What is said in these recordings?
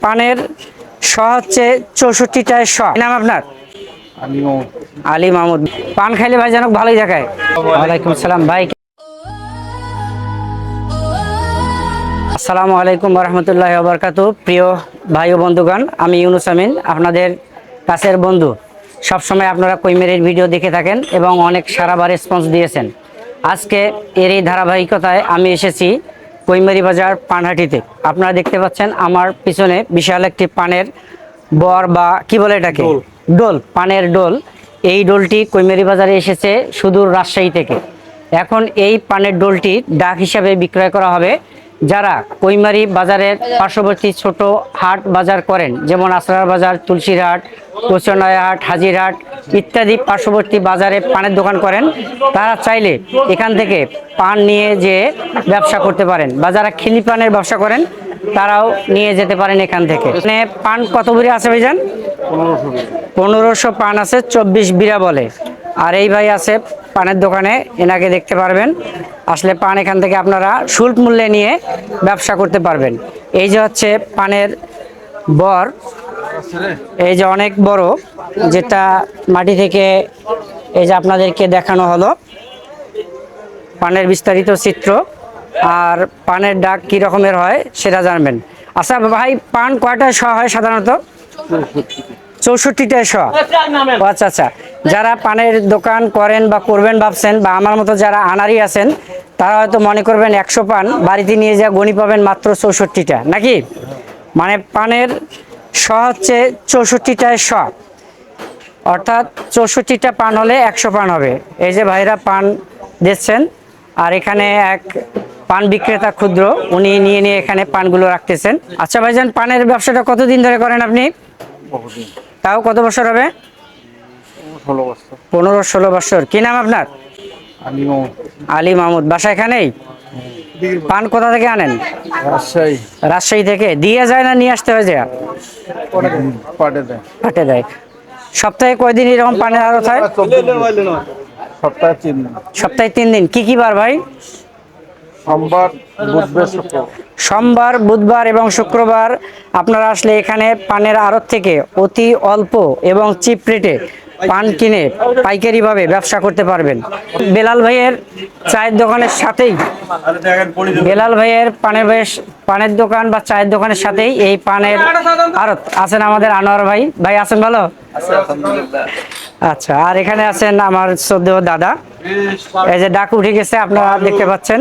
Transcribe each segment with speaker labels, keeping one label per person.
Speaker 1: পানের শ হচ্ছে 64টায় শ। নাম আপনার? আলী মাহমুদ। পান খাইলে ভাই জানক ভালোই দেখায়। ওয়ালাইকুম আসসালাম ভাই। আসসালামু আলাইকুম রহমতুল্লাহ বারাকাতুহু। প্রিয় ভাই ও বন্ধুগণ, আমি ইউনুস আমিন, আপনাদের কাছের বন্ধু। সবসময় আপনারা কৈমেরির ভিডিও দেখে থাকেন এবং অনেক সারাবার রেসপন্স দিয়েছেন। আজকে এর এই ধারাবাহিকতায় আমি এসেছি কৈমেরি বাজার পানহাটিতে। আপনারা দেখতে পাচ্ছেন আমার পিছনে বিশাল একটি পানের বর বা কি বলে এটাকে, ডোল, পানের ডোল। এই ডোলটি কৈমেরি বাজারে এসেছে সুদূর রাজশাহী থেকে। এখন এই পানের ডোলটি ডাক হিসাবে বিক্রয় করা হবে যারা কৈমারি বাজারের পার্শ্ববর্তী ছোট হাট বাজার করেন, যেমন আসরার বাজার, তুলসীর হাট, কোচনায়া হাট, হাজিরহাট ইত্যাদি পার্শ্ববর্তী বাজারে পানের দোকান করেন। তারা চাইলে এখান থেকে পান নিয়ে যে ব্যবসা করতে পারেন, বা যারা খিলি পানের ব্যবসা করেন তারাও নিয়ে যেতে পারেন এখান থেকে। মানে পান কত বিড়া আছে ভাইজান? 1500 পান আছে, 24 বিড়া বলে। আর এই ভাই আছে পানের দোকানে, এনাকে দেখতে পারবেন। আসলে পান এখান থেকে আপনারা শুল্ক মূল্যে নিয়ে ব্যবসা করতে পারবেন। এই যে হচ্ছে পানের বর, এই যে অনেক বড়, যেটা মাটি থেকে এই যে আপনাদেরকে দেখানো হলো পানের বিস্তারিত চিত্র। আর পানের ডাক কি রকমের হয় সেটা জানবেন। আচ্ছা ভাই, পান কয়টায় শ হয় সাধারণত? 64টায় শ। আচ্ছা আচ্ছা, যারা পানের দোকান করেন বা করবেন ভাবছেন, বা আমার মতো যারা আনারি আছেন, তারা হয়তো মনে করবেন 100 পান বাড়িতে নিয়ে যা গণি পাবেন মাত্র 64টা, নাকি? মানে পানের শ হচ্ছে 64টায় শ, অর্থাৎ 64টা পান হলে 100 পান হবে। এই যে ভাইরা পান দিচ্ছেন, আর এখানে এক পান বিক্রেতা ক্ষুদ্র, উনি নিয়ে নিয়ে এখানে পানগুলো রাখতেছেন। আচ্ছা ভাইজান, পানের ব্যবসাটা কতদিন ধরে করেন আপনি? তাও কত বছর হবে? 15-16 বছর। কি নাম আপনার? আলী মাহমুদ। বাসা এখানেই? পান কোথা থেকে আনেন? রাজশাহী থেকে। দিয়ে যায় না নিয়ে আসতে হয়? যায় পাটে দেয়। সপ্তাহে কয়দিন এরকম পানের আড়ত হয়? সপ্তাহে 3 দিন। কি কি বার ভাই? সোমবার, বুধবার এবং শুক্রবার আপনারা আসলে এখানে পানের আড়ত থেকে অতি অল্প এবং চিপ রেটে পান কিনে পাইকারি ভাবে ব্যবসা করতে পারবেন। বেলাল ভাইয়ের চায়ের দোকানের সাথেই, বেলাল ভাইয়ের পানের দোকান বা চায়ের দোকানের সাথেই এই পানের আড়ত আছেন আমাদের আনোয়ার ভাই। ভাই আছেন ভালো? আচ্ছা, আর এখানে আছেন আমার শ্রদ্ধেয় দাদা। এই যে ডাক উঠে গেছে, আপনারা দেখতে পাচ্ছেন।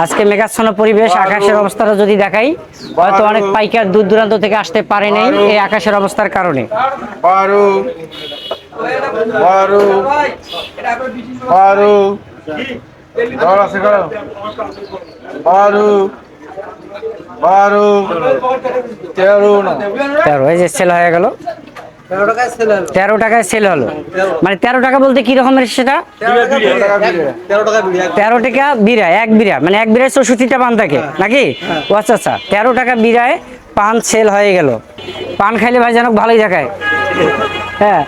Speaker 1: আজকে মেঘাচ্ছন্ন পরিবেশ, আকাশের অবস্থাটা যদি দেখাই, হয়তো অনেক পাইকার দূর দূরান্ত থেকে আসতে পারে নাই এই আকাশের অবস্থার কারণে। তেরো, এই যে সেল হয়ে গেল। 13 টাকায় সেল হলো। মানে 13 টাকা বলতে কি রকমের সেটা? 13 টাকা বিড়া, এক বিড়া, মানে এক বিড়ায় 64টা পান থাকে, নাকি? আচ্ছা আচ্ছা, 13 টাকা বিড়ায় পান সেল হয়ে গেল। পান খাইলে ভাই জানক ভালোই দেখায়। হ্যাঁ,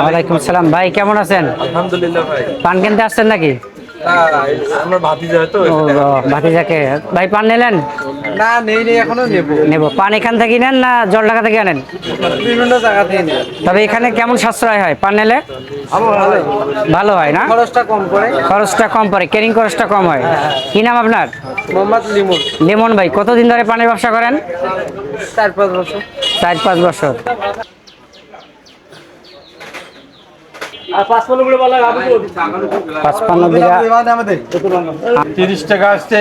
Speaker 1: ওয়ালাইকুম আসসালাম ভাই, কেমন আছেন?
Speaker 2: আলহামদুলিল্লাহ ভাই।
Speaker 1: পান কিনতে আসছেন নাকি?
Speaker 2: আমার ভাতিজা তো।
Speaker 1: ভাতিজাকে। ভাই পান নিলেন?
Speaker 2: না, নেই এখনো
Speaker 1: নেব। পান এখান থেকে নেন না জলঢাকা থেকে আনেন?
Speaker 2: বিভিন্ন জায়গা থেকে নেই।
Speaker 1: তবে এখানে কেমন সাশ্রয় হয় পান নিলে? ভালো হয় না?
Speaker 2: খরচটা কম করে।
Speaker 1: খরচটা কম পড়ে, ক্যারিং খরচটা কম হয়। কি নাম আপনার?
Speaker 2: মোহাম্মদ লিমন।
Speaker 1: লিমন ভাই, কতদিন ধরে পানের ব্যবসা করেন?
Speaker 2: 4-5 বছর।
Speaker 1: 4-5 বছর।
Speaker 2: 55
Speaker 1: বিঘা।
Speaker 3: 30 টাকা আসছে।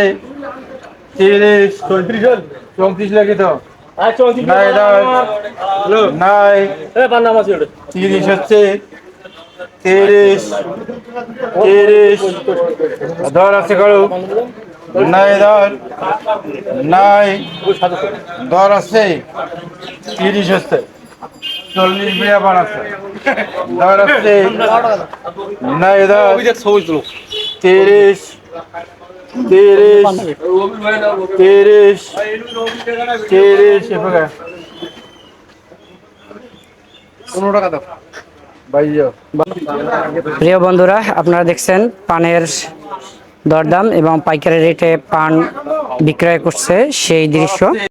Speaker 3: 30, 34, 34 লাগে তো। নাই 30 হচ্ছে। 30 ধর আছে করো। নাই ধর, নাই ধর আছে। 30 হচ্ছে। 40 বিয়া বানাচ্ছে। ধর আছে। নাই ধর 30, 30, 30, 30 15 টাকা দাও। বাইয়া
Speaker 1: প্রিয় বন্ধুরা, আপনারা দেখছেন পানের দরদাম এবং পাইকারি রেটে পান বিক্রয় করছে সেই দৃশ্য।